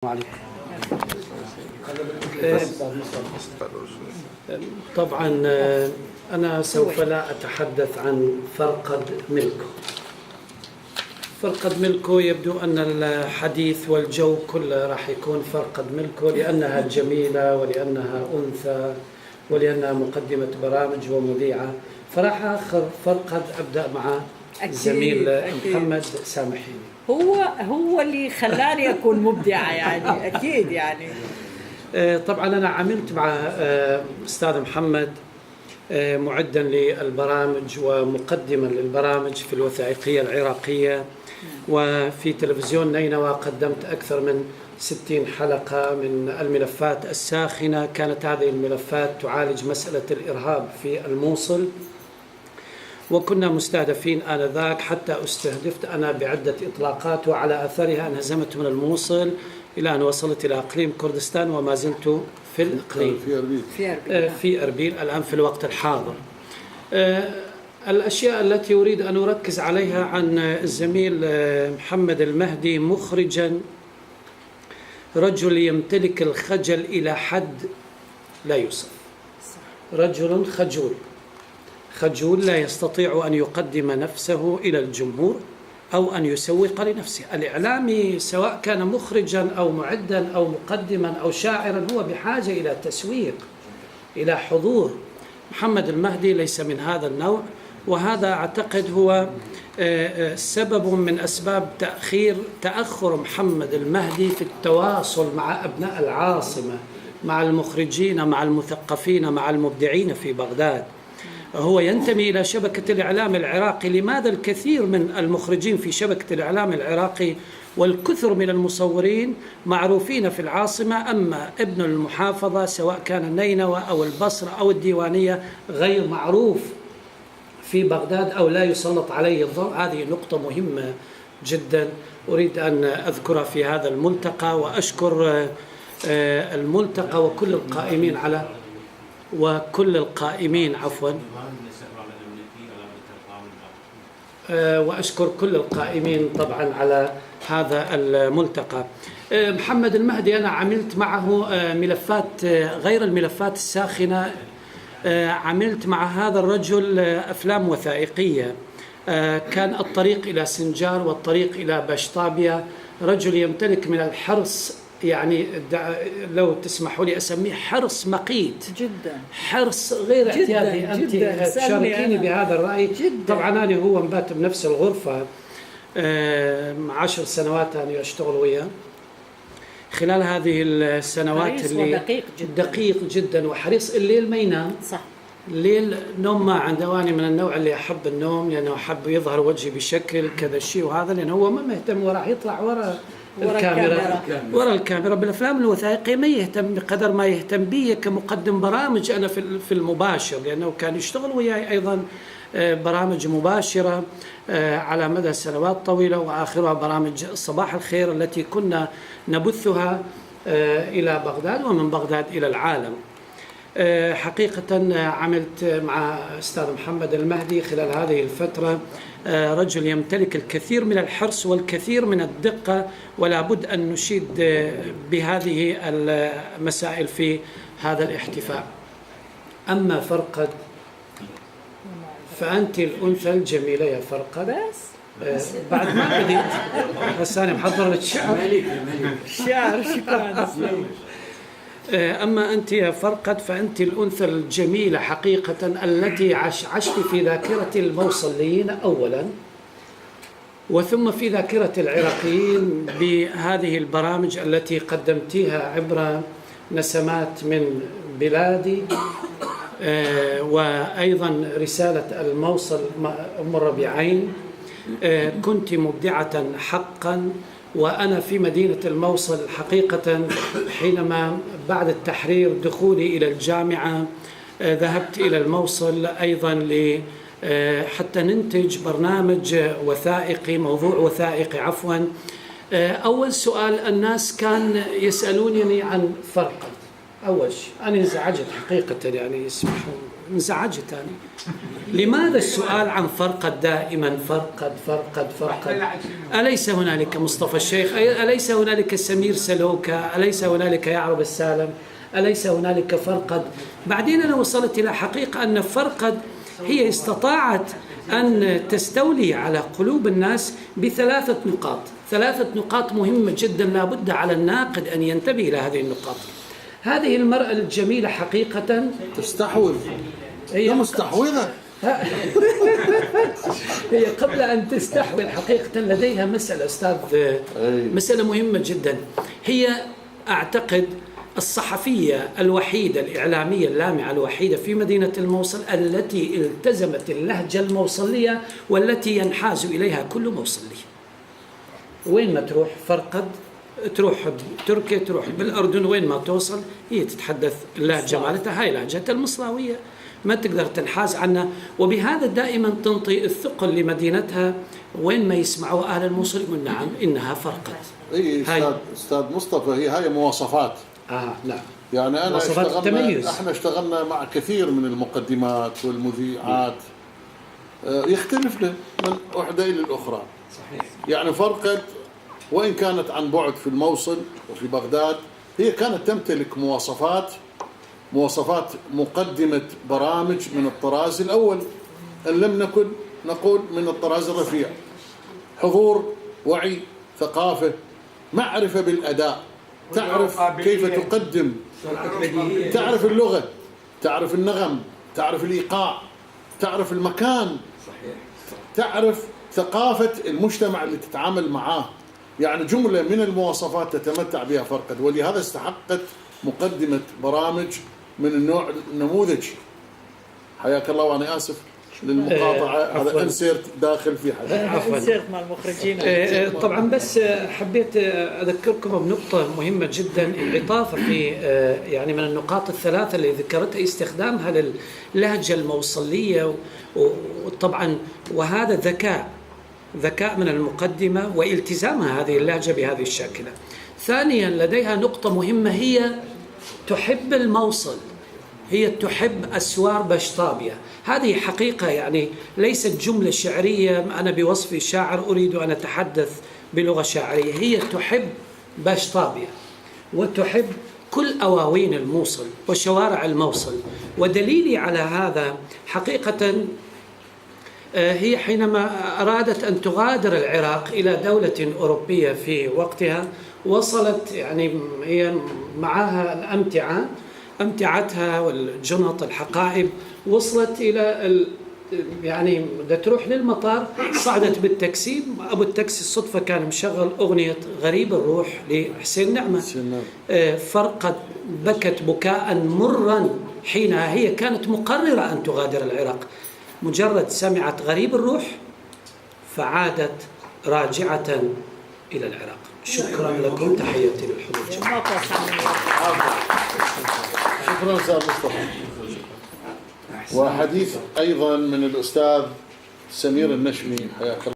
عليكم. طبعا أنا سوف لا أتحدث عن فرقد ميلكو. فرقد ميلكو يبدو أن الحديث والجو كله راح يكون فرقد ميلكو، لأنها جميلة ولأنها أنثى ولأنها مقدمة برامج ومذيعة، فراح آخر فرقد أبدأ مع الزميل محمد سامحيني. هو اللي خلاني أكون مبدعة يعني أكيد يعني. طبعا أنا عملت مع أستاذ محمد معدا للبرامج ومقدما للبرامج في الوثائقية العراقية، وفي تلفزيون نينوى قدمت أكثر من 60 حلقة من الملفات الساخنة. كانت هذه الملفات تعالج مسألة الإرهاب في الموصل، وكنا مستهدفين آنذاك، حتى استهدفت أنا بعدة إطلاقات، وعلى أثرها انهزمت من الموصل إلى أن وصلت إلى أقليم كردستان، وما زلت في الإقليم في أربيل الآن في الوقت الحاضر. الأشياء التي أريد أن أركز عليها عن الزميل محمد المهدي: مخرجا رجل يمتلك الخجل إلى حد لا يوصف، رجل خجول لا يستطيع أن يقدم نفسه إلى الجمهور أو أن يسوق لنفسه. الإعلامي سواء كان مخرجا أو معدا أو مقدما أو شاعرا هو بحاجة إلى تسويق، إلى حضور. محمد المهدي ليس من هذا النوع، وهذا أعتقد هو سبب من أسباب تأخر محمد المهدي في التواصل مع أبناء العاصمة، مع المخرجين، مع المثقفين، مع المبدعين في بغداد. هو ينتمي إلى شبكة الإعلام العراقي. لماذا الكثير من المخرجين في شبكة الإعلام العراقي والكثر من المصورين معروفين في العاصمة، أما ابن المحافظة سواء كان نينوى أو البصرة أو الديوانية غير معروف في بغداد أو لا يسلط عليه الضوء؟ هذه نقطة مهمة جدا أريد أن أذكرها في هذا الملتقى، وأشكر الملتقى وكل القائمين على وأشكر كل القائمين طبعا على هذا الملتقى. محمد المهدي أنا عملت معه ملفات غير الملفات الساخنة، عملت مع هذا الرجل أفلام وثائقية. كان الطريق إلى سنجار والطريق إلى باشطابيا. رجل يمتلك من الحرص، يعني لو تسمحوا لي أسميه حرص مقيت جدا، حرص غير اعتيادي. أنت تشاركيني بهذا الرأي جداً. طبعا أنا هو مبات بنفس الغرفة 10 سنوات أنا أشتغل وياه. خلال هذه السنوات اللي دقيق جدا وحريص. الليل ما ينام، صح، الليل نوم ما عنده. واني من النوع اللي أحب النوم لأنه أحب يظهر وجهي بشكل كذا شيء، وهذا لأنه هو ما مهتم وراح يطلع ورا الكاميرا. بالأفلام الوثائقية ما يهتم بقدر ما يهتم بي كمقدم برامج أنا في المباشر، لأنه كان يشتغل وياي أيضا برامج مباشرة على مدى سنوات طويلة، وآخرها برامج صباح الخير التي كنا نبثها إلى بغداد ومن بغداد إلى العالم. حقيقة عملت مع أستاذ محمد المهدي خلال هذه الفترة، رجل يمتلك الكثير من الحرص والكثير من الدقة، ولا بد أن نشيد بهذه المسائل في هذا الاحتفاء. أما فرقد فأنت الأنثى الجميلة يا فرقد. بس بعد ما بديت بس أنا محضر لك شعر. شكرا. أما أنت يا فرقد فأنت الأنثى الجميلة حقيقة التي عشت في ذاكرة الموصليين أولا، وثم في ذاكرة العراقيين بهذه البرامج التي قدمتيها عبر نسمات من بلادي، وأيضا رسالة الموصل أم الربيعين. كنت مبدعة حقا، وأنا في مدينة الموصل حقيقة حينما بعد التحرير دخولي إلى الجامعة ذهبت إلى الموصل أيضا حتى ننتج برنامج وثائقي، موضوع وثائقي عفوا. أول سؤال الناس كان يسألونني عن فرقد، أول شيء أنا انزعجت حقيقة، يعني يسمحون، انزعجت أنا. لماذا السؤال عن فرقد دائما؟ فرقد. أليس هنالك مصطفى الشيخ؟ أليس هنالك سمير سلوكة؟ أليس هنالك يعرب السالم؟ أليس هنالك فرقد؟ بعدين أنا وصلت إلى حقيقة أن فرقد هي استطاعت أن تستولي على قلوب الناس بثلاثة نقاط، ثلاثة نقاط مهمة جدا لا بد على الناقد أن ينتبه إلى هذه النقاط. هذه المرأة الجميلة حقيقة تستحوذ، هي مستحوذة. هي قبل أن تستحوذ حقيقة لديها مسألة أستاذ، مسألة مهمة جدا. هي أعتقد الصحفية الوحيدة الإعلامية اللامعة الوحيدة في مدينة الموصل التي التزمت اللهجة الموصلية والتي ينحاز إليها كل موصلي. وين ما تروح فرقد، تروح بتركيا، تروح بالأردن، وين ما توصل هي تتحدث اللهجة مالتها، هاي لهجة المصلاوية ما تقدر تنحاز عنها، وبهذا دائما تنطي الثقل لمدينتها. وين ما يسمعوا أهل الموصل يقول نعم إنها فرقد. اي استاذ مصطفى، هي مواصفات. نعم. يعني احنا اشتغلنا مع كثير من المقدمات والمذيعات، يختلف له من وحده الى الاخرى. صحيح. يعني فرقد وان كانت عن بعد في الموصل وفي بغداد، هي كانت تمتلك مواصفات مقدمة برامج من الطراز الأول، إن لم نكن نقول من الطراز الرفيع. حضور، وعي، ثقافة، معرفة بالأداء، تعرف كيف تقدم، تعرف اللغة، تعرف النغم، تعرف الإيقاع، تعرف المكان، تعرف ثقافة المجتمع اللي تتعامل معاه. يعني جملة من المواصفات تتمتع بها فرقد، ولهذا استحقت مقدمة برامج من النوع النموذجي. حياك الله، وأنا آسف للمقاطعة، هذا انسيرت داخل في حديث. انسيرت مع المخرجين. طبعا بس حبيت أذكركم بنقطة مهمة جدا، عطافة في يعني من النقاط الثلاثة اللي ذكرتها استخدامها للهجة الموصلية، وطبعا وهذا ذكاء من المقدمة والتزامها هذه اللهجة بهذه الشاكلة. ثانيا لديها نقطة مهمة، هي تحب الموصل، هي تحب أسوار بشطابية. هذه حقيقة، يعني ليست جملة شعرية أنا بوصفي شاعر أريد أن أتحدث بلغة شاعرية. هي تحب بشطابية وتحب كل أواوين الموصل وشوارع الموصل. ودليلي على هذا حقيقة هي حينما أرادت أن تغادر العراق إلى دولة أوروبية في وقتها، وصلت يعني هي معها أمتعتها والجنط الحقائب، وصلت إلى يعني بدها تروح للمطار، صعدت بالتاكسي، أبو التاكسي الصدفة كان مشغل أغنية غريب الروح لحسين نعمة. فرقد بكت بكاء مرا حينها، هي كانت مقررة أن تغادر العراق، مجرد سمعت غريب الروح فعادت راجعة إلى العراق. شكرا لكم، تحياتي للحضور. شكرا أستاذ مصطفى. وحديث أيضا من الأستاذ سمير النشمي، حياك الله.